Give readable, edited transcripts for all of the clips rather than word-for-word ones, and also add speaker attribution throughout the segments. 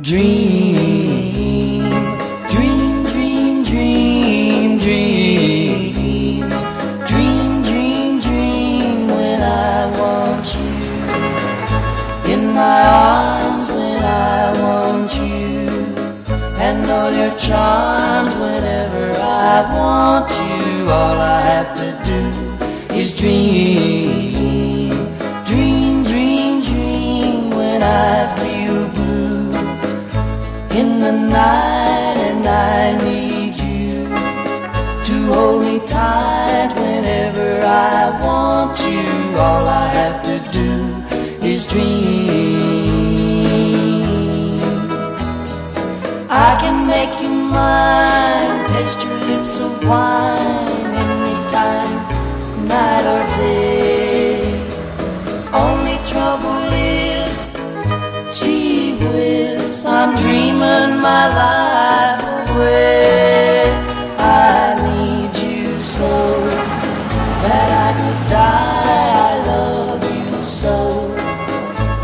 Speaker 1: Dream, dream, dream, dream, dream. Dream, dream, dream when I want you. In my arms when I want you. And all your charms whenever I want you. All I have to do is dream. Dream, dream, dream when I feel blue in the night and I need you to hold me tight whenever I want you. All I have to do is dream. I can make you mine, taste your lips of wine anytime, night or day. Only trouble is, gee whiz, I'm dreaming my life away. I need you so that I could die. I love you so,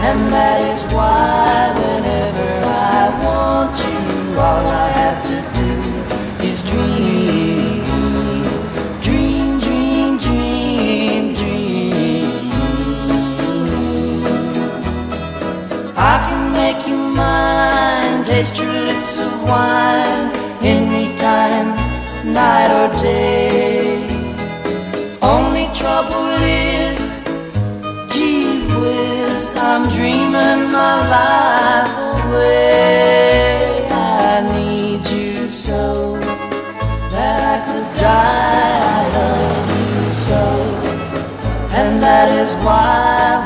Speaker 1: and that is why whenever I want you, all I have to do is dream. Dream, dream, dream, dream. I can make you mine, taste your lips of wine anytime, night or day. Only trouble is, gee whiz, I'm dreaming my life away. I need you so that I could die. I love you so, and that is why